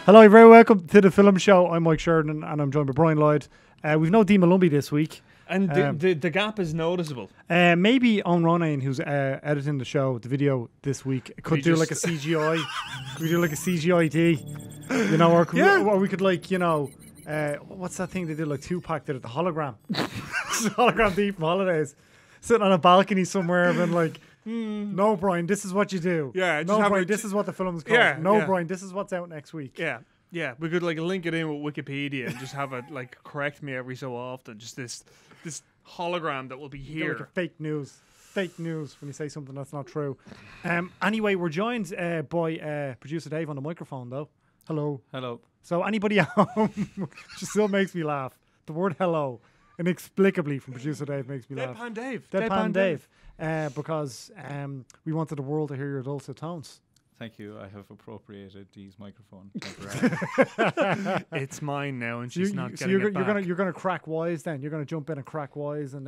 Hello, you're very welcome to the Filum Show. I'm Mike Sheridan and I'm joined by Brian Lloyd. We've no Dee Malumbi this week. And the gap is noticeable. Maybe Owen Ronayne, who's editing the show, the video this week, could do like a CGI. Could we do like a CGI D? You know, or we could like, you know, what's that thing they did like Tupac did it, the hologram. Hologram D from Holidays. Sitting on a balcony somewhere and like, no, Brian, this is what you do. Yeah, no, Brian, this is what the film's called. Yeah, no, yeah. Brian, this is what's out next week. Yeah, yeah. We could like link it in with Wikipedia and just have it like correct me every so often. Just this hologram that will be here. Like fake news when you say something that's not true. Anyway, we're joined by producer Dave on the microphone, though. Hello. So anybody at home, which still makes me laugh. The word hello, inexplicably from producer Dave, makes me laugh. Deadpan Dave. Because we wanted the world to hear your dulcet tones. Thank you. I have appropriated Dee's microphone temporarily. It's mine now, and she's not getting you're it back. You're gonna crack wise then. You're gonna jump in and crack wise and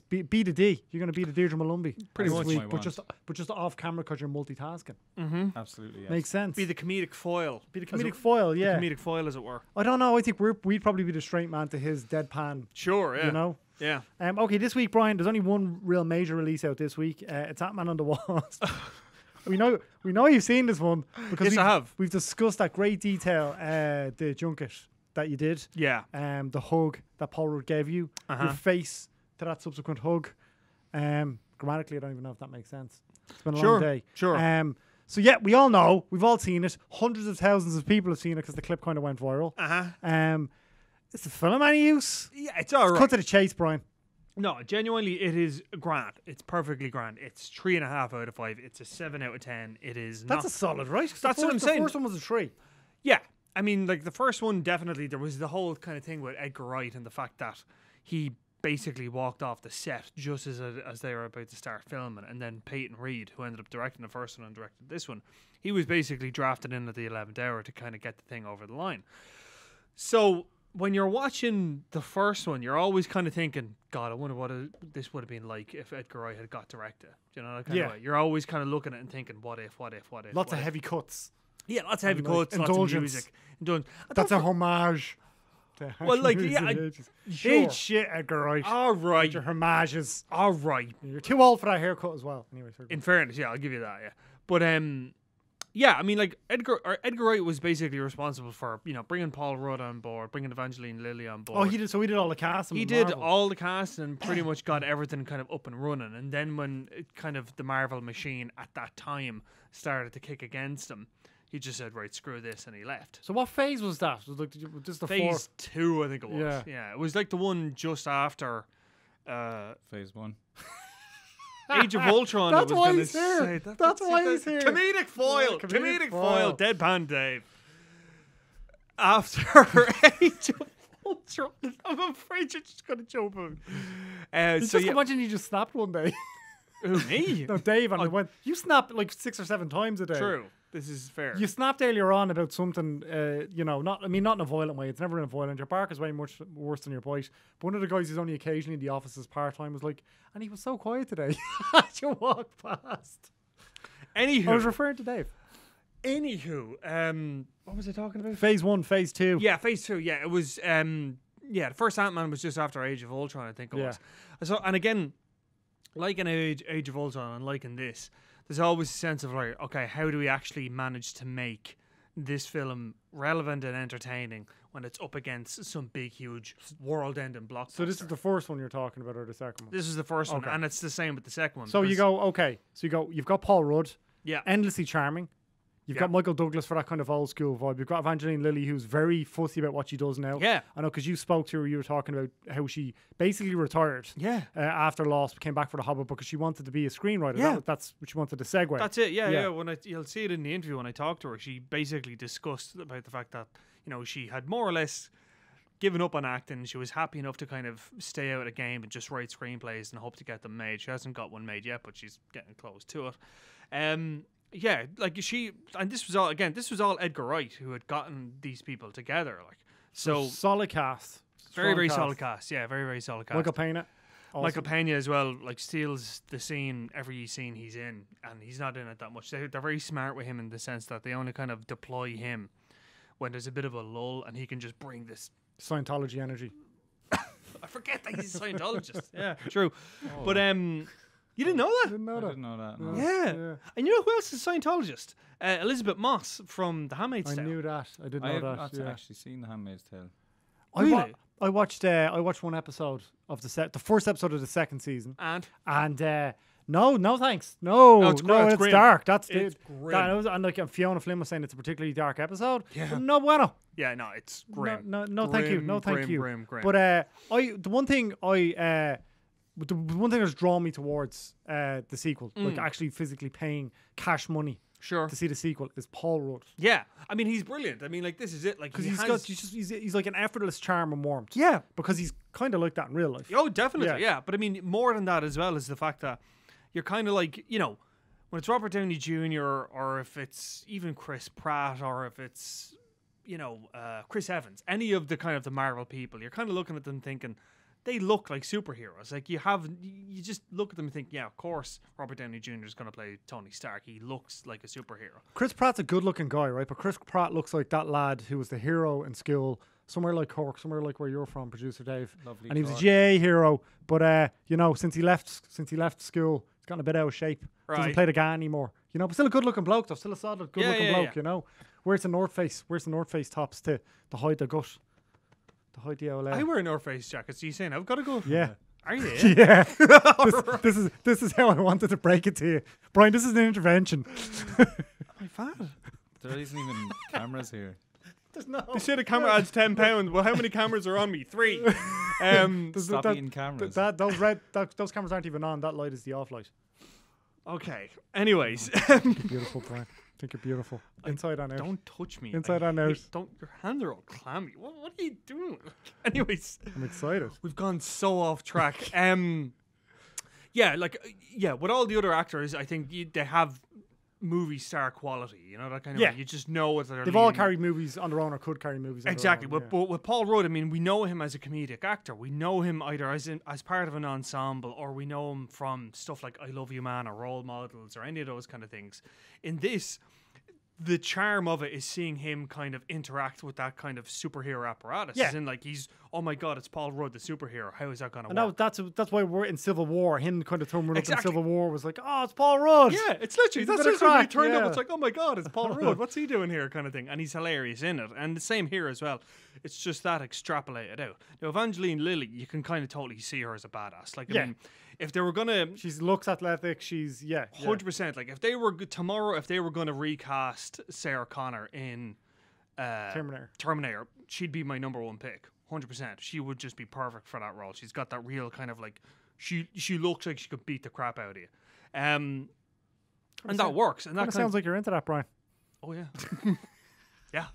be the D. You're gonna be the Deirdre Malumbi Pretty this much. week, but just off camera because you're multitasking. Mm-hmm. Absolutely, yes. Makes sense. Be the comedic foil. Be the comedic foil. Yeah. The comedic foil, as it were. I don't know. I think we'd probably be the straight man to his deadpan. Sure. Yeah. You know. Yeah. Okay, this week, Brian, there's only one real major release out this week. It's Ant-Man and The Wasp. we know you've seen this one because Yes, I have. We've discussed at great detail the junket that you did. Yeah. The hug that Paul Rudd gave you, your face to that subsequent hug. Grammatically, I don't even know if that makes sense. It's been a long day. Sure. So yeah, we all know, we've all seen it. Hundreds of thousands of people have seen it because the clip kind of went viral. Is the film any use? Yeah, it's all right. Cut to the chase, Brian. No, genuinely, it is grand. It's perfectly grand. It's 3.5 out of 5. It's a 7 out of 10. It is. That's a solid, right? That's what I'm saying. The first one was a 3. Yeah, I mean, like the first one, definitely there was the whole kind of thing with Edgar Wright and the fact that he basically walked off the set just as they were about to start filming, and then Peyton Reed, who ended up directing the first one and directed this one, he was basically drafted in at the 11th hour to kind of get the thing over the line. So when you're watching the first one, you're always kind of thinking, God, I wonder what this would have been like if Edgar Wright had got directed. Do you know that kind of way? You're always kind of looking at it and thinking, what if? Lots of heavy cuts. Yeah, lots of heavy cuts, lots of music. That's a homage. Well, like, yeah, sure. Eat shit, Edgar Wright. All right. Your homages. All right. You're too old for that haircut as well. Anyway, in fairness, yeah, I'll give you that, yeah. But, yeah, I mean, like, Edgar Wright was basically responsible for, you know, bringing Paul Rudd on board, bringing Evangeline Lilly on board. Oh, he did. So he did all the casting. He did all the casting and pretty much got everything kind of up and running. And then when kind of the Marvel machine at that time started to kick against him, he just said, right, screw this, and he left. So what phase was that? Was like just the phase 2, I think it was. Yeah, it was like the one just after phase 1. Age of Ultron. That's why he's here. That's why he's here. Comedic foil. Yeah, comedic foil. Deadpan Dave. After Age of Ultron, I'm afraid you're just gonna jump him. Imagine you just snapped one day. Who, me? No, Dave, and went. You snapped like 6 or 7 times a day. True. This is fair. You snapped earlier on about something, you know, not in a violent way. It's never in a violent. Your bark is way much worse than your bite. But one of the guys who's only occasionally in the office as part-time was like, and he was so quiet today as you walked past. Anywho. I was referring to Dave. Anywho, what was I talking about? Phase 1, phase 2. Yeah, phase 2. Yeah, it was, the first Ant-Man was just after Age of Ultron, I think it was. So, and again, like in Age of Ultron and like in this, there's always a sense of like, okay, how do we actually manage to make this film relevant and entertaining when it's up against some big, huge, world-ending blockbuster? So this is the first one you're talking about, or the second one? This is the first one, and it's the same with the second one. So you go, okay. So you've got Paul Rudd, endlessly charming. You've got Michael Douglas for that kind of old school vibe. You've got Evangeline Lilly, who's very fussy about what she does now. Yeah. I know, because you spoke to her, you were talking about how she basically retired after Lost, came back for The Hobbit because she wanted to be a screenwriter. Yeah. That's what she wanted to segue. That's it, yeah. When you'll see it in the interview when I talked to her, she basically discussed about the fact that, you know, she had more or less given up on acting. She was happy enough to kind of stay out of the game and just write screenplays and hope to get them made. She hasn't got one made yet, but she's getting close to it. Yeah, like this was all Edgar Wright who had gotten these people together. Like, so solid cast, very solid cast. Yeah, very solid cast. Michael Pena, Michael Pena as well. Like, steals the scene, every scene he's in, and he's not in it that much. They're very smart with him in the sense that they only kind of deploy him when there's a bit of a lull, and he can just bring this Scientology energy. I forget that he's a Scientologist. Yeah, true. But you didn't know that? Didn't know I that. didn't know that. No. Yeah. And you know who else is a Scientologist? Elizabeth Moss from The Handmaid's I Tale. knew that. I didn't I know have that. not Yeah. actually seen The Handmaid's Tale. Really? I watched one episode of the first episode of the second season, And no thanks, no, it's grim, it's it's grim. dark. That's It's it. grim. That was, and like Fiona Flynn was saying, it's a particularly dark episode. Yeah. No bueno. yeah, no, it's grim. No, thank you. No, thank grim, you. Grim. But the one thing that's drawn me towards the sequel, like actually physically paying cash money Sure. to see the sequel, is Paul Rudd. Yeah, I mean he's brilliant. I mean, like this is it. Like Because he he's like an effortless charm and warmth. yeah. Because he's kind of like that in real life. Oh, definitely. Yeah. Yeah. But I mean, more than that as well is the fact that you're kind of like, you know, when it's Robert Downey Jr. or if it's even Chris Pratt or if it's, you know, Chris Evans, any of the kind of the Marvel people, you're kind of looking at them thinking they look like superheroes. Like you just look at them and think, yeah, of course, Robert Downey Jr. is going to play Tony Stark. He looks like a superhero. Chris Pratt's a good-looking guy, right? But Chris Pratt looks like that lad who was the hero in school, somewhere like Cork, somewhere like where you're from, producer Dave. Lovely and he was a Cork. GA hero, but you know, since he left school, he's gotten a bit out of shape. Doesn't Right. play the guy anymore. You know, but still a good-looking bloke, though. Still a solid, good-looking bloke. yeah. You know, where's the North Face tops to hide the gut, to hide the old. I wear North Face jackets. So you saying I've got to go? Yeah. Are you? Yeah. this is how I wanted to break it to you, Brian. This is an intervention. My fat. There isn't even cameras here. There's no. They say the camera adds £10. Well, how many cameras are on me? 3. Stop eating cameras. Those cameras aren't even on. That light is the off light. Okay. Anyways, Beautiful, Brian. I think you're beautiful. Inside and out. don't touch me. Inside I and hate- out. Don't. Your hands are all clammy. What are you doing? Anyways, I'm excited. we've gone so off track. Yeah, with all the other actors, I think they have movie star quality. You know that kind of. Yeah. Way. You just know what they're. They've all leading. carried movies on their own or could carry movies on Exactly, their own. but with Paul Rudd, I mean, we know him as a comedic actor. We know him either as part of an ensemble, or we know him from stuff like I Love You Man or Role Models or any of those kind of things. In this, the charm of it is seeing him kind of interact with that kind of superhero apparatus. Yeah. As in, like, oh my God, it's Paul Rudd, the superhero. How is that going to And work? that's why we're in Civil War. Him kind of throwing up in Exactly. Civil War was like, oh, it's Paul Rudd. Yeah, it's literally, He's a that's bit of just when he crack, turned up, yeah. it's like, oh my God, it's Paul Rudd. What's he doing here kind of thing. And he's hilarious in it. And the same here as well. It's just that extrapolated out. Now, Evangeline Lilly, you can kind of totally see her as a badass. Like, I Yeah. mean, if they were going to... She looks athletic. She's, 100%. Like, if they were going to recast Sarah Connor in Terminator, she'd be my number one pick. 100%. She would just be perfect for that role. She's got that real kind of like... She looks like she could beat the crap out of you. And that works. And that Kind of sounds like you're into that, Brian. Oh, yeah. Yeah.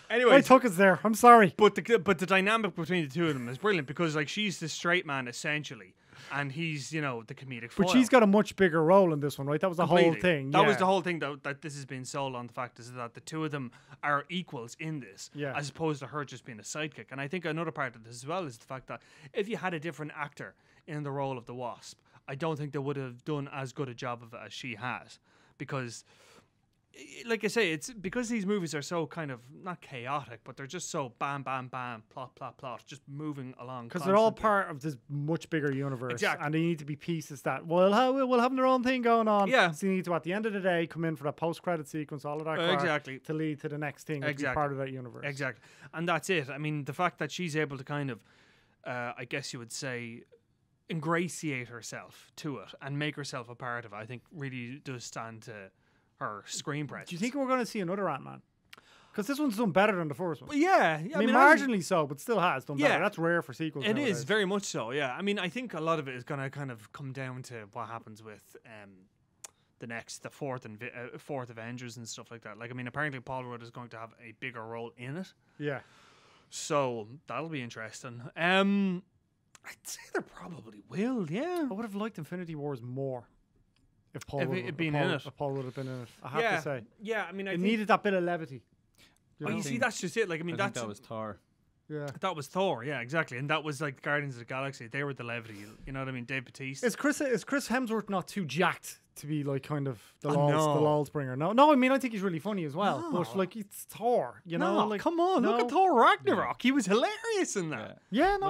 Anyway, I took us there. I'm sorry. But the dynamic between the two of them is brilliant because like she's the straight man essentially, and he's the comedic foil. But she's got a much bigger role in this one, right? That was the whole Completely. thing. That yeah. was the whole thing that this has been sold on. The fact is that the two of them are equals in this, Yeah. as opposed to her just being a sidekick. And I think another part of this as well is the fact that if you had a different actor in the role of the Wasp, I don't think they would have done as good a job of it as she has, because. Like I say, it's because these movies are so kind of not chaotic, but they're just so bam, bam, bam, plot, plot, plot, just moving along. Because they're all constantly. part of this much bigger universe. Exactly. And they need to be pieces that will have their own thing going on. Yeah. So you need to, at the end of the day, come in for that post-credit sequence, all of that crap, Exactly. to lead to the next thing, to be Exactly. part of that universe. Exactly. And that's it. I mean, the fact that she's able to kind of, I guess you would say, ingratiate herself to it and make herself a part of it, I think really does stand to her screen presence. Do you think we're going to see another Ant-Man? Because this one's done better than the first one. Well, yeah. I mean, marginally so, but still has done Yeah. better. That's rare for sequels. It nowadays. is very much so, yeah. I mean, I think a lot of it is going to kind of come down to what happens with the fourth Avengers and stuff like that. Like, I mean, apparently Paul Rudd is going to have a bigger role in it, Yeah. so that'll be interesting. I'd say there probably will, yeah. I would have liked Infinity Wars more if Paul If Rudd it had if been Paul- in it. if Paul Rudd had been in it. I have to say. Yeah, I mean, I It think, needed that bit of levity. You know? you see, that's just it. Like, I mean, I think that's that was Thor. Yeah. that was Thor, yeah, exactly, and that was like Guardians of the Galaxy. They were the levity, you know what I mean? Dave Bautista. Is Chris Hemsworth not too jacked to be like kind of the Oh, lols bringer. No, I mean I think he's really funny as well. No. But like it's Thor, you know. No, Like, come on, look at Thor Ragnarok. He was hilarious in that. Yeah, no,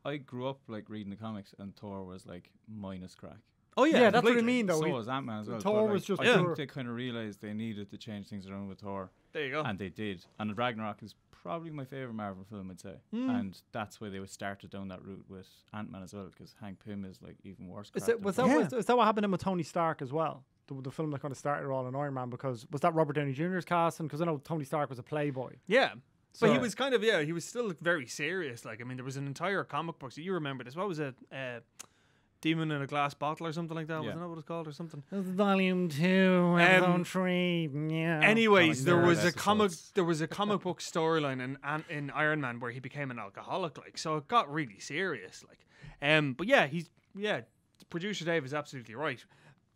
I grew up like reading the comics, and Thor was like minus crack. Oh yeah, that's what I mean though. So was Ant-Man as well. Thor but, was just I think they kind of realized they needed to change things around with Thor. There you go. And they did. And Ragnarok is probably my favourite Marvel film, I'd say. And that's why they started down that route with Ant-Man as well, because Hank Pym is like even worse. Is that what happened with Tony Stark as well? The film that kind of started it all in Iron Man, because was that Robert Downey Jr.'s casting? Because I know Tony Stark was a playboy. Yeah. So, but he was kind of, he was still very serious. Like, I mean, there was an entire comic book. So you remember this. What was it? Demon in a Glass Bottle or something like that. Wasn't that what it's called or something? Volume 2, episode 3. Yeah. Anyways, there was a comic book storyline in Iron Man where he became an alcoholic. Like, so it got really serious. Like, but producer Dave is absolutely right.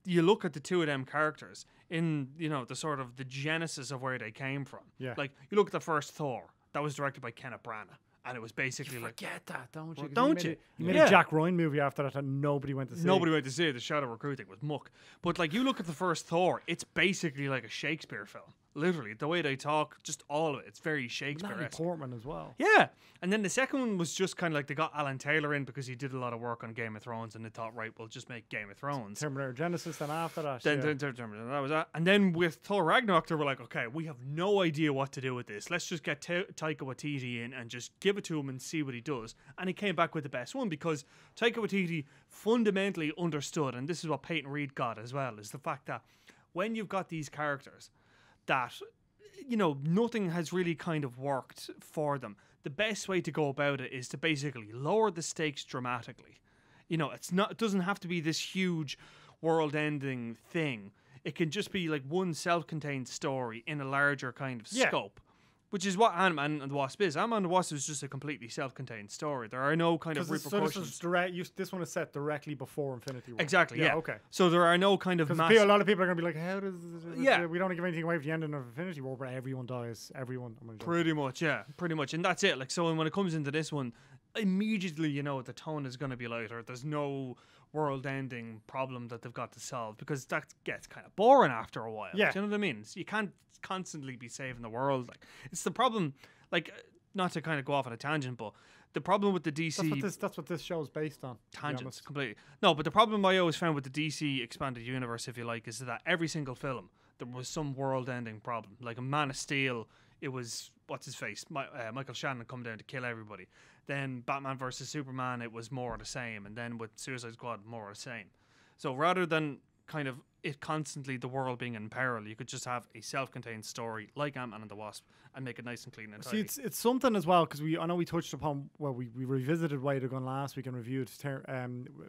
You look at the two of them characters in the sort of the genesis of where they came from. Yeah. Like, you look at the first Thor that was directed by Kenneth Branagh. And it was basically forget that, don't you? Well, don't you? He made a Jack Ryan movie after that nobody went to see. Nobody went to see it. The Shadow Recruiting was muck. But like, you look at the first Thor, it's basically like a Shakespeare film. Literally, the way they talk, just all of it. It's very Shakespeare-esque. Natalie Portman as well. Yeah. And then the second one was just kind of like they got Alan Taylor in because he did a lot of work on Game of Thrones, and they thought, right, we'll just make Game of Thrones. Terminator Genesis, then after that. Then Terminator, that was that. And then with Thor Ragnarok, they were like, okay, we have no idea what to do with this. Let's just get Taika Waititi in and just give it to him and see what he does. And he came back with the best one because Taika Waititi fundamentally understood, and this is what Peyton Reed got as well, is the fact that when you've got these characters that, nothing has really kind of worked for them, the best way to go about it is to basically lower the stakes dramatically. It doesn't have to be this huge world-ending thing. It can just be like one self-contained story in a larger kind of scope. Which is what Ant-Man and the Wasp is. Ant-Man and the Wasp is just a completely self-contained story. There are no kind of repercussions. So this is direct. This one is set directly before Infinity War. Exactly. Yeah. Okay. So there are no kind of a lot of people are going to be like, "How does? We don't want to give anything away for the ending of Infinity War, but everyone dies. Everyone." Pretty much, and that's it. Like, so when it comes into this one, immediately the tone is going to be lighter. There's no world-ending problem that they've got to solve, because that gets kind of boring after a while. Yeah. Do you know what I mean? So you can't constantly be saving the world. Like, it's the problem. Like, not to kind of go off on a tangent, but the problem with the DC... That's what this show is based on. Tangents, completely. No, but the problem I always found with the DC expanded universe, if you like, is that every single film, there was some world-ending problem. Like in Man of Steel, it was, what's his face? Michael Shannon come down to kill everybody. Then Batman versus Superman, it was more of the same. And then with Suicide Squad, more of the same. So rather than kind of it constantly the world being in peril, you could just have a self-contained story like Ant-Man and the Wasp and make it nice and clean and tidy. See, it's something as well, because I know we touched upon, we revisited Way to Gun last week and reviewed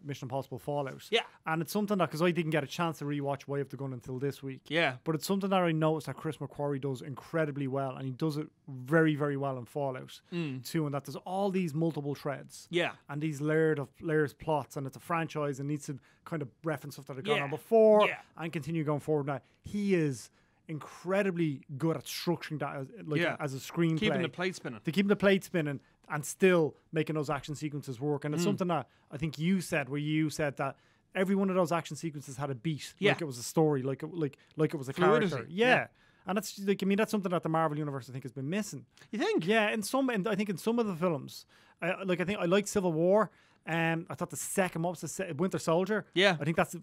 Mission Impossible Fallout. Yeah. And it's something that, because I didn't get a chance to rewatch Way of the Gun until this week. Yeah. But it's something that I noticed that Chris McQuarrie does incredibly well, and he does it very, very well in Fallout too, and that there's all these multiple threads. Yeah. And these layers plots, and it's a franchise and needs to kind of reference stuff that had gone on before and continue going forward. Now, he is incredibly good at structuring that as a screenplay. Keeping the plate spinning. To keep the plate spinning and still making those action sequences work. And it's something that I think you said, that every one of those action sequences had a beat. Like it was a story, like it was a character. Yeah. And that's that's something that the Marvel Universe, I think, has been missing. You think? Yeah, I think in some of the films, I like Civil War. I thought the second one was Winter Soldier. Yeah. I think that's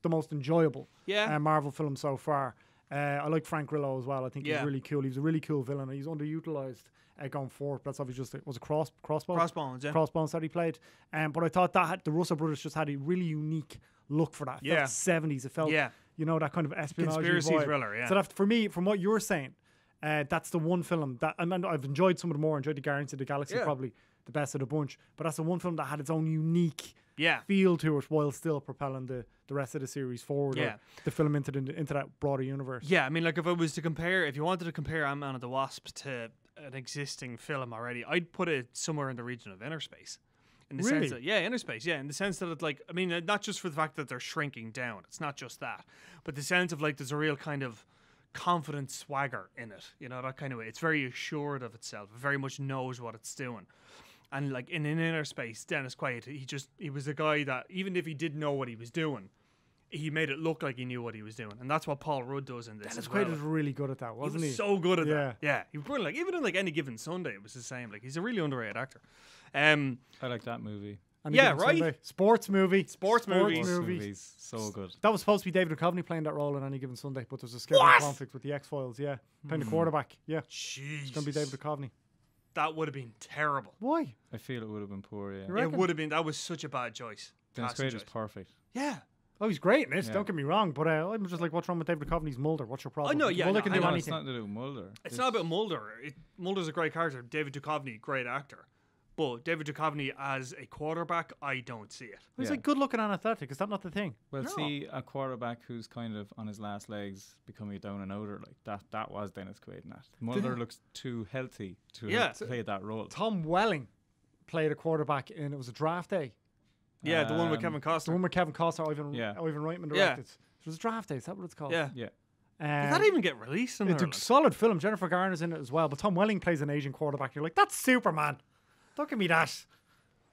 the most enjoyable Marvel film so far. I like Frank Grillo as well. I think he's really cool. He was a really cool villain. He's underutilized going forward. That's obviously just Crossbones. Crossbones that he played. But I thought that the Russo brothers just had a really unique look for that. It felt 70s. It felt that kind of espionage conspiracy vibe. thriller. Yeah. So that, for me, from what you're saying, that's the one film that I've enjoyed some of the more. Enjoyed the Guardians of the Galaxy probably the best of the bunch. But that's the one film that had its own unique feel to it, while still propelling the rest of the series forward. Or the film into that broader universe. Yeah, I mean, like if you wanted to compare Ant-Man and the Wasp to an existing film already, I'd put it somewhere in the region of Inner Space. In the sense that, Inner Space, in the sense that it, not just for the fact that they're shrinking down, it's not just that, but the sense of there's a real kind of confident swagger in it, that kind of way. It's very assured of itself. It very much knows what it's doing. And in Inner Space, Dennis Quaid, he was a guy that, even if he didn't know what he was doing, he made it look like he knew what he was doing, and that's what Paul Rudd does in this. Dennis Quaid was really good at that, wasn't he? So good at that. Yeah, he was brilliant. Like, even in like Any Given Sunday, it was the same. Like, he's a really underrated actor. I like that movie. Yeah, right. Sunday. Sports movies. So good. That was supposed to be David Duchovny playing that role in Any Given Sunday, but there's a scheduling conflict with the X-Files. Yeah, playing the quarterback. Yeah, jeez, it's gonna be David Duchovny. That would have been terrible. Why? I feel it would have been poor. Yeah, it would have been. That was such a bad choice. Dennis Quaid was perfect. Yeah. Oh, he's great in it. Don't get me wrong, but I'm just like, what's wrong with David Duchovny's Mulder? What's your problem? Oh no, yeah, Mulder can do anything. It's not to do with Mulder. It's not about Mulder. Mulder's a great character. David Duchovny, great actor. But David Duchovny as a quarterback, I don't see it. He's like good looking and athletic. Is that not the thing? Well, see, a quarterback who's kind of on his last legs, becoming a down and outer like that was Dennis Quaid in that. Mulder looks too healthy to play that role. Tom Welling played a quarterback in, it was a Draft Day. Yeah, the one with Kevin Costner. The one with Kevin Costner, Ivan Reitman directed. It was Draft Day, is that what it's called? Yeah. Yeah. Did that even get released? It's a solid film. Jennifer Garner's in it as well, but Tom Welling plays an Asian quarterback. You're like, that's Superman. Don't give me that.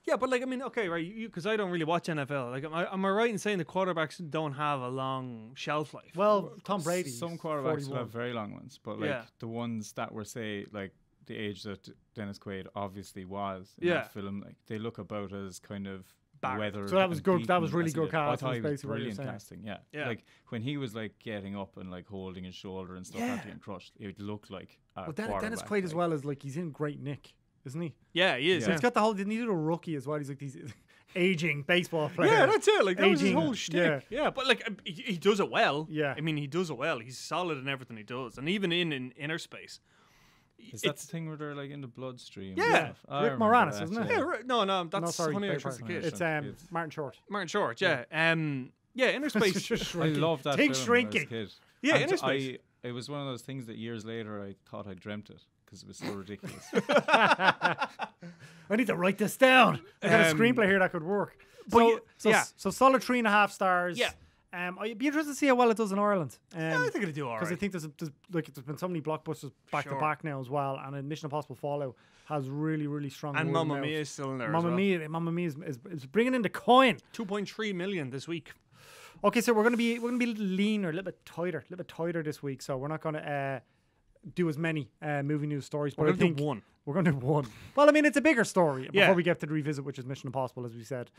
Yeah, but like, I mean, okay, right, because I don't really watch NFL. Like, am I right in saying the quarterbacks don't have a long shelf life? Well, Tom Brady. Some quarterbacks will have very long ones, but like the ones that were, say, like the age that Dennis Quaid obviously was in that film, like they look about as kind of weathered. So that was good. That was really good casting. I thought he was brilliant casting. Yeah, like when he was like getting up and like holding his shoulder and stuff after getting crushed, it looked like a quarterback. Dennis Quaid as well as like he's in great nick. Isn't he? Yeah, he is. So he's got the whole. Didn't he do a rookie as well? He's like these aging baseball player. Yeah, that's it. Like that was his whole shtick. Yeah, but like he does it well. Yeah, I mean he does it well. He's solid in everything he does, and even in Inner Space. Is that the thing where they're like in the bloodstream? Yeah, Rick Moranis, isn't it? Yeah, no, that's Honey, I Shrunk the Kid. It's Martin Short. Martin Short, yeah. Inner Space. I love that film shrinking. As a kid. Yeah, Inner Space. It was one of those things that years later I thought I dreamt it because it was so ridiculous. I need to write this down. I got a screenplay here that could work. So solid 3.5 stars. Yeah. I'd be interested to see how well it does in Ireland. I think it'll do all right. Because I think there's been so many blockbusters back to back now as well, and Mission Impossible Fallout has really, really strong. And Mamma Mia is still in there. Mamma Mia is bringing in the coin. 2.3 million this week. Okay, so we're gonna be a little leaner, a little bit tighter this week. So we're not gonna do as many movie news stories. But we're gonna do one. We're gonna do one. Well, I mean, it's a bigger story before we get to the revisit, which is Mission Impossible, as we said.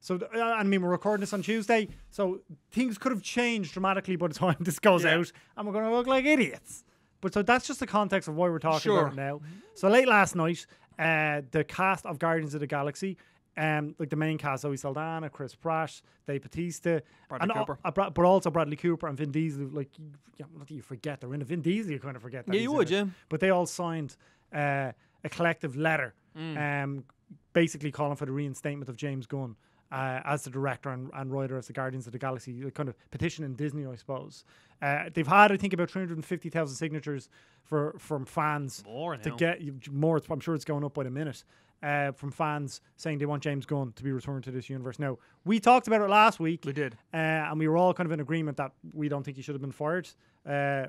So, I mean, we're recording this on Tuesday, so things could have changed dramatically by the time this goes out, and we're going to look like idiots. But so that's just the context of why we're talking about it now. So late last night, the cast of Guardians of the Galaxy, like the main cast, Zoe Saldana, Chris Pratt, Dave Bautista, Bradley Cooper, but also Bradley Cooper and Vin Diesel. Like, not that you forget they're in a Vin Diesel, you kind of forget that. Yeah, you would, yeah. But they all signed a collective letter, basically calling for the reinstatement of James Gunn. As the director and writer of the Guardians of the Galaxy, kind of petitioning Disney, I suppose. They've had, I think, about 350,000 signatures from fans to get more. I'm sure it's going up by the minute. From fans saying they want James Gunn to be returned to this universe. Now, we talked about it last week. We did. And we were all kind of in agreement that we don't think he should have been fired. I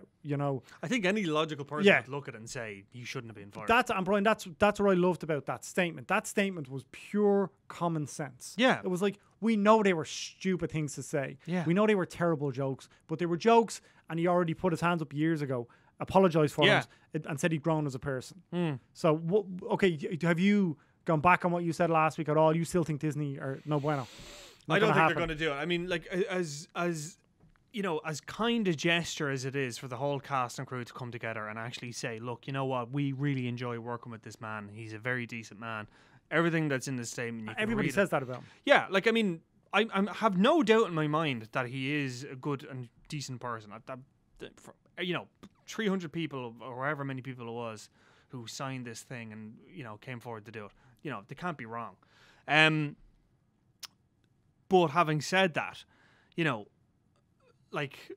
think any logical person would look at it and say he shouldn't have been fired. And Brian, that's what I loved about that statement. That statement was pure common sense. Yeah. It was like, we know they were stupid things to say. Yeah. We know they were terrible jokes, but they were jokes, and he already put his hands up years ago, apologized for them, and said he'd grown as a person. So, have you gone back on what you said last week at all? You still think Disney are no bueno? I don't think they're going to do it. I mean, like, as kind a gesture as it is for the whole cast and crew to come together and actually say, look, you know what, we really enjoy working with this man. He's a very decent man. Everything that's in the statement, you can everybody read says that about him. Yeah, like, I mean, I have no doubt in my mind that he is a good and decent person. 300 people or however many people it was who signed this thing and, came forward to do it. They can't be wrong. But having said that, like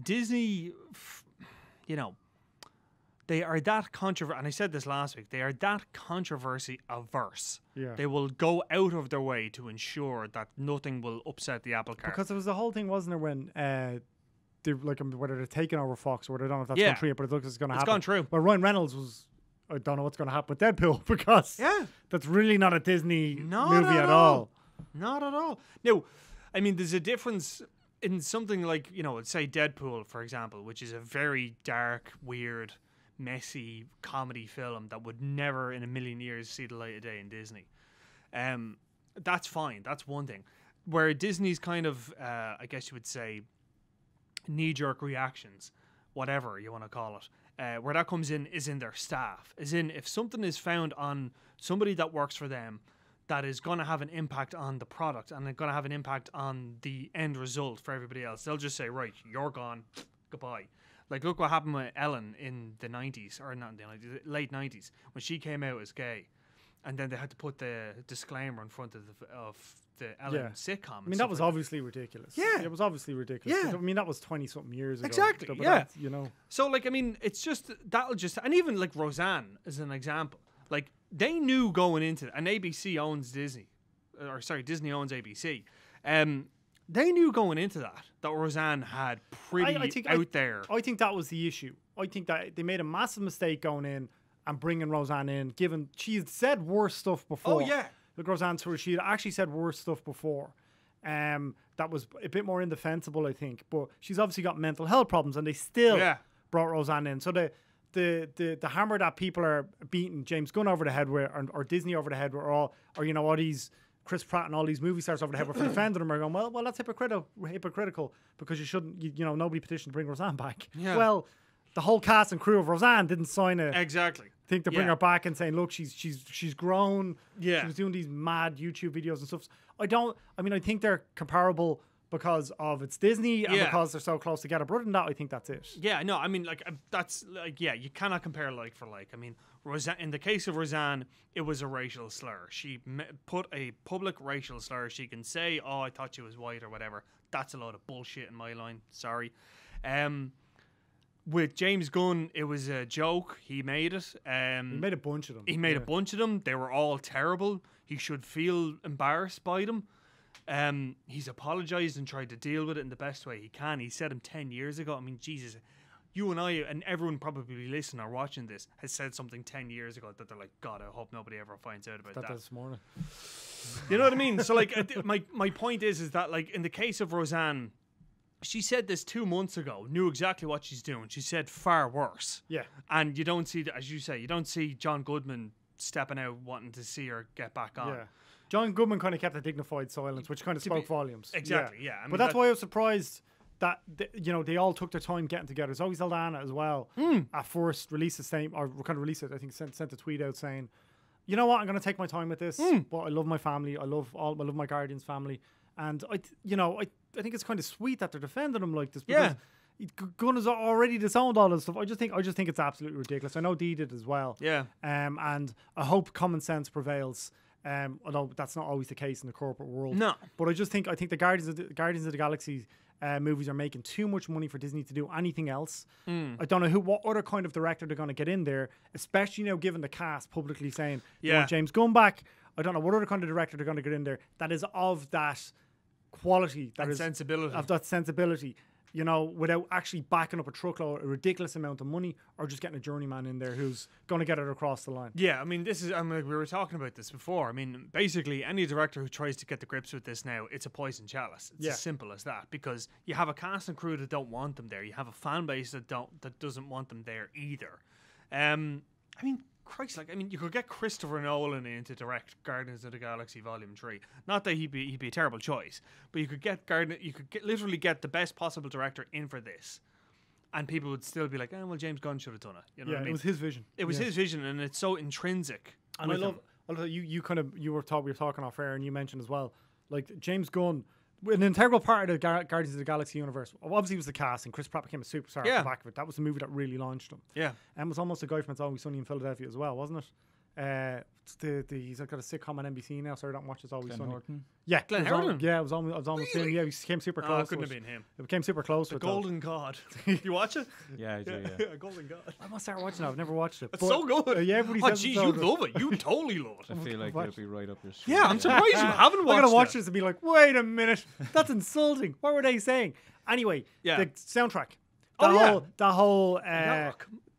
Disney, they are that controversial. And I said this last week. They are that controversy averse. Yeah. They will go out of their way to ensure that nothing will upset the apple cart. Because there was the whole thing, wasn't there, when they're like whether they're taking over Fox or whether I don't know if that's gone through, but it looks like it's going to happen. It's gone true. Well, Ryan Reynolds was. I don't know what's going to happen with Deadpool because that's really not a Disney movie at all. Not at all. Now, I mean, there's a difference in something like, you know, say Deadpool, for example, which is a very dark, weird, messy comedy film that would never in a million years see the light of day in Disney. That's fine. That's one thing. Where Disney's kind of, I guess you would say, knee-jerk reactions, whatever you want to call it, where that comes in is in their staff. As in, if something is found on somebody that works for them that is going to have an impact on the product and going to have an impact on the end result for everybody else, they'll just say, right, you're gone, goodbye. Like, look what happened with Ellen in the 90s, or not in the 90s, late 90s, when she came out as gay. And then they had to put the disclaimer in front of the Ellen sitcom. I mean, that was obviously ridiculous. Yeah. It was obviously ridiculous. Yeah. I mean, that was 20-something years ago. Exactly, But yeah. You know. So, like, I mean, it's just, that'll just, and even, like, Roseanne as an example. Like, they knew going into it, and ABC owns Disney. Or, sorry, Disney owns ABC. They knew going into that Roseanne had pretty out there. I think that was the issue. I think that they made a massive mistake going in and bringing Roseanne in, given she had said worse stuff before. Oh, yeah. Look, Roseanne, she had actually said worse stuff before. That was a bit more indefensible, I think. But she's obviously got mental health problems, and they still brought Roseanne in. So the hammer that people are beating James Gunn over the head with, or Disney over the head with, or you know, all these Chris Pratt and all these movie stars over the head with for defending them are going, well, that's hypocritical because you shouldn't, you know, nobody petitioned to bring Roseanne back. Yeah. Well, the whole cast and crew of Roseanne didn't sign a thing to bring her back and saying, look, she's grown. Yeah. She was doing these mad YouTube videos and stuff. I think they're comparable because of it's Disney and because they're so close together. But other than that, I think that's it. Yeah, no, I mean, like, that's, like, yeah, you cannot compare like for like. I mean, Roseanne, in the case of Roseanne, it was a racial slur. She put a public racial slur. She can say, oh, I thought she was white or whatever. That's a load of bullshit in my line. Sorry. With James Gunn, it was a joke. He made it. He made a bunch of them. He made a bunch of them. They were all terrible. He should feel embarrassed by them. He's apologized and tried to deal with it in the best way he can. He said them 10 years ago. I mean, Jesus, you and I and everyone probably listening or watching this has said something 10 years ago that they're like, God, I hope nobody ever finds out about that. This morning. You know what I mean? So, like, my point is that, like, in the case of Roseanne, she said this 2 months ago, knew exactly what she's doing. She said far worse. Yeah. And you don't see, as you say, you don't see John Goodman stepping out wanting to see her get back on. Yeah. John Goodman kind of kept a dignified silence, which kind of spoke volumes. Exactly, yeah. I mean, but that's why I was surprised that, they all took their time getting together. Zoe Saldana as well, at first released a statement, or kind of released it, I think sent a tweet out saying, you know what, I'm going to take my time with this, but I love my family. I love my Guardians family. And I think it's kind of sweet that they're defending him like this because Gunn has already disowned all this stuff. I just think it's absolutely ridiculous. I know Dee did as well. Yeah. And I hope common sense prevails. Although that's not always the case in the corporate world. No. But I think the Guardians of the Galaxy movies are making too much money for Disney to do anything else. I don't know what other kind of director they're going to get in there, especially now given the cast publicly saying they want James Gunn back. I don't know what other kind of director they're going to get in there that is of that quality, sensibility, you know, without actually backing up a truckload, a ridiculous amount of money, or just getting a journeyman in there who's going to get it across the line. Yeah, I mean, we were talking about this before. I mean, basically, any director who tries to get the grips with this now, it's a poison chalice. It's as simple as that, because you have a cast and crew that don't want them there. You have a fan base that doesn't want them there either. I mean, Christ, like, I mean, you could get Christopher Nolan in to direct Guardians of the Galaxy Volume 3. Not that he'd be a terrible choice, but you could literally get the best possible director in for this, and people would still be like, "Oh, well, James Gunn should have done it." You know what I mean? It was his vision. It was his vision, and it's so intrinsic. And I love we were talking off air, and you mentioned as well, like James Gunn. An integral part of the Guardians of the Galaxy universe, obviously, was the cast, and Chris Pratt became a superstar off the back of it. That was the movie that really launched him. Yeah, and it was almost a guy from It's Always Sunny in Philadelphia as well, wasn't it? He's got a sitcom on NBC now, so I don't watch It's Always Sunny. Horton? Yeah, Glenn Horton. It was almost him. Yeah, he came super close. It couldn't have been him. It became super close. The Golden God. You watch it? Yeah, I do. Yeah. Golden God. I must start watching it. I've never watched it. It's so good. Yeah, everybody says you love it. You totally love it. I feel like it'll be right up your street. Yeah, I'm surprised you haven't watched it. I'm gonna watch this and be like, wait a minute, that's insulting. What were they saying? Anyway, the soundtrack. The whole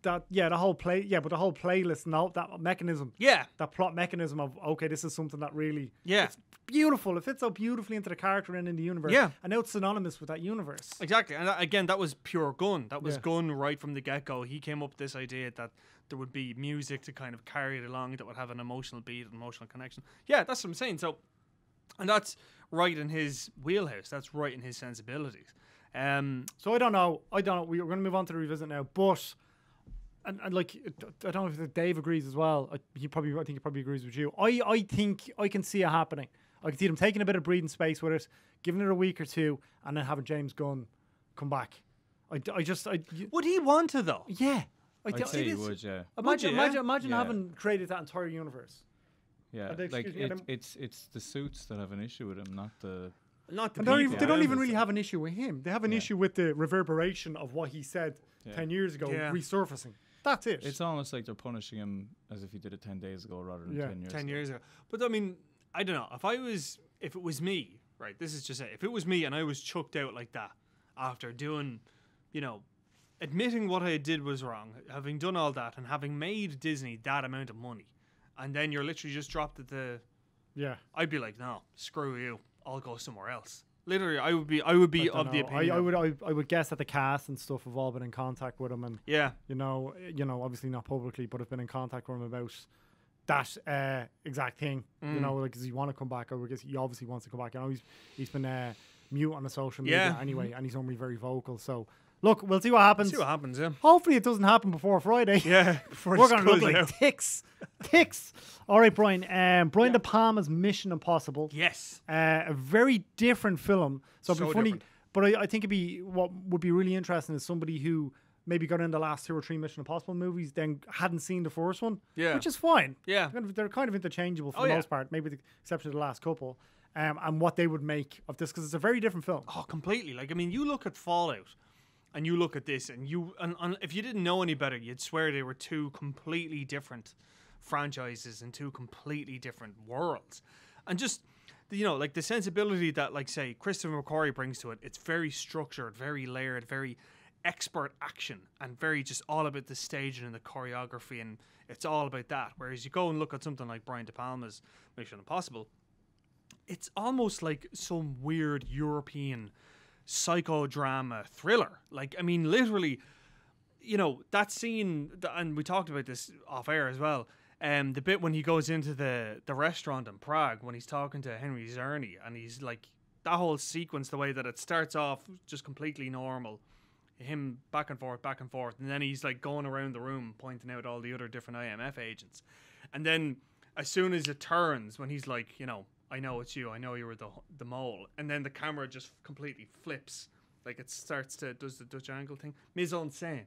that the whole but the whole playlist and all that mechanism. Yeah. That plot mechanism of, okay, this is something that really it's beautiful. It fits so beautifully into the character and in the universe. Yeah. And now it's synonymous with that universe. Exactly. And again, that was pure Gunn. That was Gunn right from the get-go. He came up with this idea that there would be music to kind of carry it along that would have an emotional beat, an emotional connection. Yeah, that's what I'm saying. So, and that's right in his wheelhouse. That's right in his sensibilities. So I don't know. We're going to move on to the revisit now, but and like I don't know if Dave agrees as well. I think he probably agrees with you. I think I can see it happening. I can see them taking a bit of breathing space with it, giving it a week or two, and then having James Gunn come back. Would he want to though? Yeah, I'd say he would. Yeah. Imagine having created that entire universe. Yeah, like it's the suits that have an issue with him, not the. They don't even really have an issue with him. They have an issue with the reverberation of what he said 10 years ago resurfacing. That's it. It's almost like they're punishing him as if he did it 10 days ago rather than 10 years 10 years ago. But I mean, I don't know. If it was me, right, this is just it. If it was me and I was chucked out like that after doing, admitting what I did was wrong, having done all that and having made Disney that amount of money, and then you're literally just dropped at I'd be like, no, screw you. I'll go somewhere else. Literally, I would be of the opinion. I would guess that the cast and stuff have all been in contact with him, and obviously not publicly, but have been in contact with him about that exact thing. Like, does he want to come back? Or he obviously wants to come back. He's been mute on the social media anyway, and he's normally very vocal. So look, we'll see what happens. Yeah. Hopefully, it doesn't happen before Friday. Yeah, we're going to look like ticks. All right, Brian. Brian De Palma's Mission Impossible. Yes. A very different film. So it'd be funny, different. but I think what would be really interesting is somebody who maybe got in the last 2 or 3 Mission Impossible movies, then hadn't seen the first one. Yeah. Which is fine. Yeah. They're kind of interchangeable for the most part, maybe with the exception of the last couple. And what they would make of this, because it's a very different film. Oh, completely. Like, I mean, you look at Fallout. And you look at this, and if you didn't know any better, you'd swear they were 2 completely different franchises and 2 completely different worlds. And just, like the sensibility that, like, say, Christopher McQuarrie brings to it, it's very structured, very layered, very expert action, and very just all about the staging and the choreography, and it's all about that. Whereas you go and look at something like Brian De Palma's Mission Impossible, it's almost like some weird European psychodrama thriller. Like, I mean, literally, that scene, and we talked about this off air as well, the bit when he goes into the restaurant in Prague when he's talking to Henry Czerny, and he's like, that whole sequence, the way that it starts off just completely normal, him back and forth, and then he's like going around the room pointing out all the other different IMF agents, and then as soon as it turns, when he's like, I know it's you. I know you were the mole. And then the camera just completely flips. Like, it does the Dutch angle thing. Mise en scène.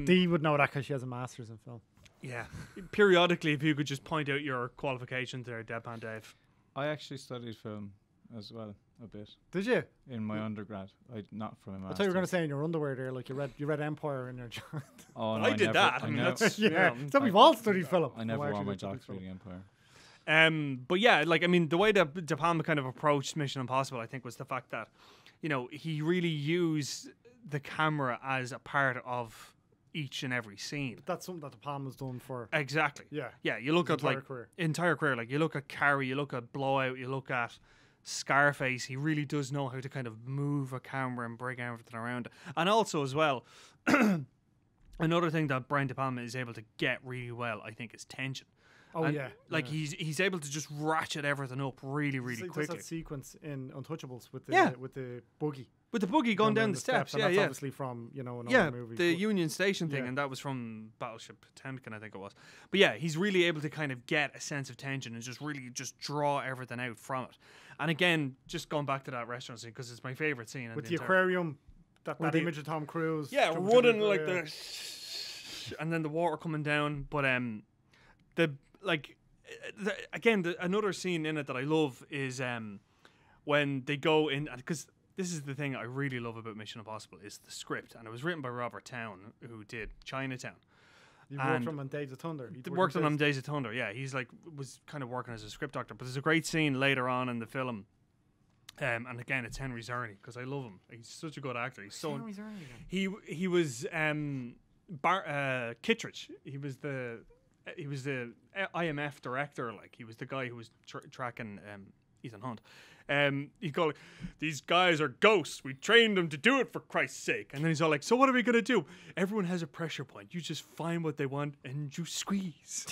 Dee would know that because she has a master's in film. Yeah. Periodically, if you could just point out your qualifications there, Deadpan Dave. I actually studied film as well, a bit. Did you? In my undergrad. Not from a master's. I thought you were going to say in your underwear there, like you read Empire in your job. Oh, no, I did that. I mean, that's... So we've all studied film. I never wore my jocks reading Empire. But yeah, like, I mean, the way that De Palma kind of approached Mission Impossible, I think, was the fact that, he really used the camera as a part of each and every scene. But that's something that De Palma's done for. Exactly. Yeah. Yeah. You look at entire career. Like, you look at Carrie, you look at Blowout, you look at Scarface. He really does know how to kind of move a camera and bring everything around it. And also as well, another thing that Brian De Palma is able to get really well, I think, is tension. Oh, and like he's able to just ratchet everything up really, really quickly. There's that sequence in Untouchables with the buggy. With the buggy going down the steps. And that's obviously from, another movie. The Union Station thing, and that was from Battleship Potemkin, I think it was. But yeah, he's really able to kind of get a sense of tension and just really just draw everything out from it. And again, just going back to that restaurant scene, because it's my favourite scene. With the aquarium, that image of Tom Cruise. Yeah, running like the... And then the water coming down. But another scene in it that I love is when they go in, because this is the thing I really love about Mission Impossible is the script, and it was written by Robert Towne, who did Chinatown. You worked on Days of Thunder. Worked on him Days of Thunder. Yeah, he's was kind of working as a script doctor. But there's a great scene later on in the film And again, it's Henry Czerny because I love him. He's such a good actor. He's so Henry Czerny again? he was Kittredge. He was the IMF director. Like he was the guy who was tracking Ethan Hunt. He called it, these guys are ghosts. We trained them to do it for Christ's sake. And then he's all like, so what are we gonna do? Everyone has a pressure point. You just find what they want and you squeeze.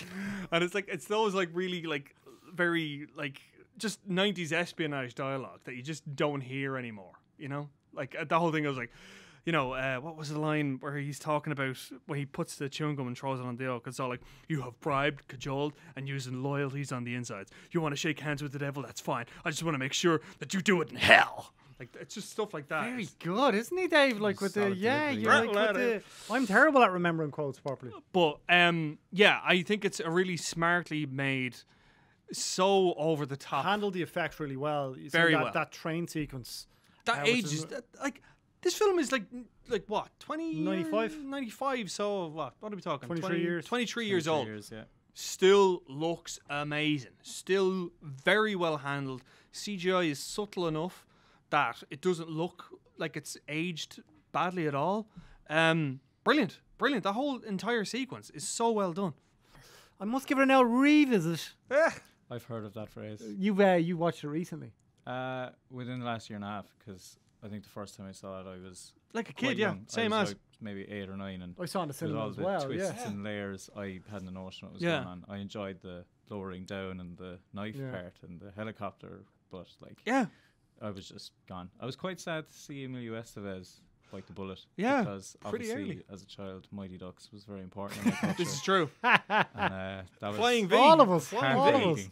And it's those like really like very like just 90s espionage dialogue that you just don't hear anymore. You know, like the whole thing. I was like, you know, what was the line where he's talking about when he puts the chewing gum and throws it on the oak? It's all like, you have bribed, cajoled, and using loyalties on the insides. You want to shake hands with the devil? That's fine. I just want to make sure that you do it in hell. Like, it's just stuff like that. Very good, isn't he, Dave? Like with the, you're like with the, I'm terrible at remembering quotes properly. But, yeah, I think it's a really smartly made, so over the top. Handled the effects really well. You Very see that, well. That train sequence. That ages, like... This film is like what, 95? 95, so what are we talking? 23 years. 23 years old. Yeah. Still looks amazing. Still very well handled. CGI is subtle enough that it doesn't look like it's aged badly at all. Brilliant. That whole entire sequence is so well done. I must give it an L revisit. I've heard of that phrase. You watched it recently? Within the last year and a half, because I think the first time I saw it, I was like a kid, young. same I was as like maybe 8 or 9, and I saw it in the cinema all as the well. twists and layers. I hadn't notion what was going on. I enjoyed the lowering down and the knife part and the helicopter, but like I was just gone. I was quite sad to see Emilio Estevez bite the bullet. Yeah, because pretty obviously early. As a child, Mighty Ducks was very important in my culture. This is true. And that was Flying V. All of us. heartbreaking.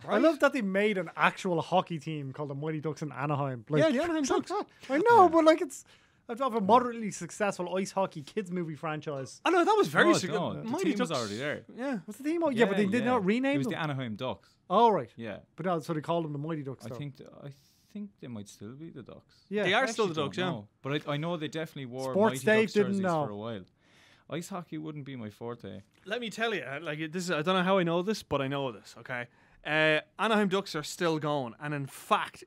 Right. I love that they made an actual hockey team called the Mighty Ducks in Anaheim. Like, Yeah, the Anaheim Ducks. I know, but like it's of a moderately successful ice hockey kids movie franchise. I know that was very No, significant. the team was already there. Yeah. What's the team? Yeah, but they did not rename It was them. the Anaheim Ducks. Oh, right. Yeah. But no, so they called them the Mighty Ducks. I though. think they might still be the Ducks. Yeah, They are I still the Actually Ducks, don't yeah. know. But I know they definitely wore Sports Mighty Dave Ducks didn't jerseys know. for a while. Ice hockey wouldn't be my forte. Let me tell you, like this is, I don't know how I know this, but I know this. Okay, Anaheim Ducks are still going, and in fact,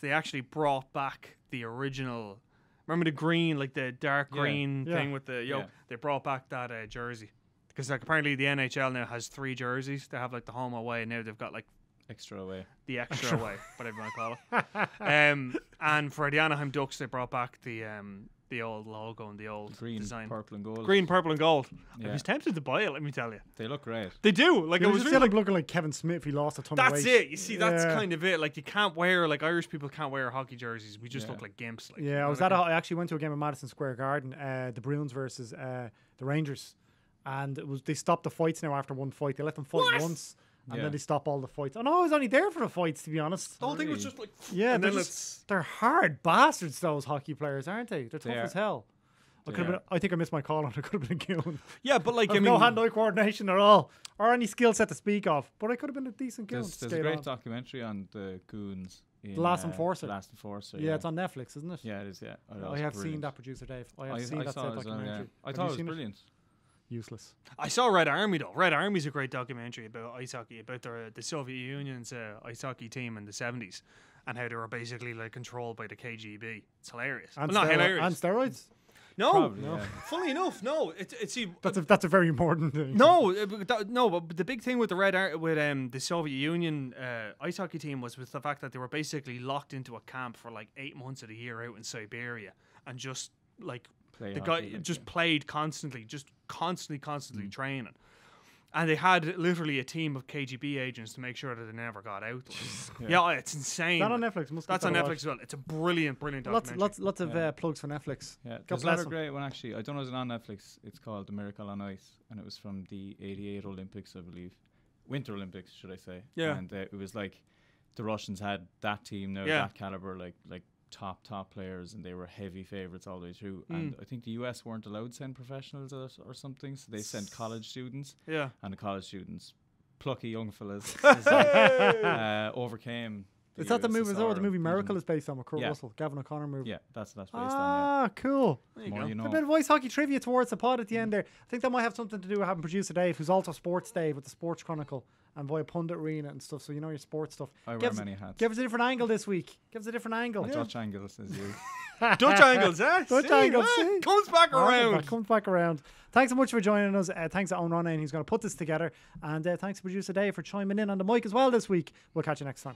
they actually brought back the original. Remember the green, like the dark green thing with the They brought back that jersey because like apparently the NHL now has 3 jerseys. They have like the home away, and now they've got like Extra away. the extra away, whatever you want to call it. And for the Anaheim Ducks, they brought back the old logo and the old Green, design. purple and gold. Green, purple, and gold. I Yeah. was tempted to buy it. Let me tell you, They look great. they do. Like It it was was just really like looking like Kevin Smith if he lost a ton of weight. That's it. You see, that's Yeah. kind of it. Like you can't wear, like Irish people can't wear hockey jerseys. We just look like gimps. Like, Yeah, I actually went to a game at Madison Square Garden, the Bruins versus the Rangers, and they stopped the fights now after one fight. They let them fight once, and then they stop all the fights. Oh no, I was only there for the fights, to be honest. the whole thing was just like, Yeah, and they're, then they're hard bastards, those hockey players, aren't they? They're tough as hell. I think I missed my call on. I could have been a goon. yeah, but like I I have mean, no hand-eye coordination at all, or any skill set to speak of. But I could have been a decent goon. There's a great documentary on the goons. In, The Last Enforcer. The Last Enforcer. Yeah, it's on Netflix, isn't it? Yeah, it is. Yeah, I have seen that, producer Dave. I have seen that saw it as well, documentary. I Have thought you it was seen brilliant. Useless. I saw Red Army though. Red Army's a great documentary about ice hockey, about the Soviet Union's ice hockey team in the 70s, and how they were basically like controlled by the KGB. It's hilarious. And Well, not hilarious. And steroids. No, Probably, no. yeah. Funny enough, no. It's That's a very modern thing. no, but the big thing with the Soviet Union ice hockey team was the fact that they were basically locked into a camp for like 8 months of the year out in Siberia, and just like Play the hockey, guy like, just played constantly, just constantly training. And they had literally a team of KGB agents to make sure that they never got out. Yeah, it's insane. That on Netflix. That's on Netflix as well. It's a brilliant documentary. Lots of plugs for Netflix. Yeah, God there's bless another them. great one actually. I don't know if it's on Netflix. It's called The Miracle on Ice, and it was from the '88 Olympics, I believe, Winter Olympics, should I say? Yeah. And it was like the Russians had that team now, Yeah. that caliber, like top players, and they were heavy favorites all the way through. And I think the US weren't allowed to send professionals or something, so they sent college students. Yeah. And the college students, plucky young fellas, overcame. Is that the movie? Is that what the USSR movie Miracle beating- is based on? With Kurt Yeah. Russell, Gavin O'Connor movie. Yeah, that's based on. Ah, cool. There you More go. you know. A bit of ice hockey trivia towards the pod at the end there. I think that might have something to do with having producer Dave, who's also Sports Dave with the Sports Chronicle and via Pundit Arena and stuff. So you know your sports stuff. I wear many hats. Give us a different angle this week. Give us a different angle. Dutch angle, says you. Dutch angles, eh? Dutch angles. Comes back around. Comes back around. Thanks so much for joining us. Thanks to Owen Ronayne, who's going to put this together. And thanks to producer Dave for chiming in on the mic as well this week. We'll catch you next time.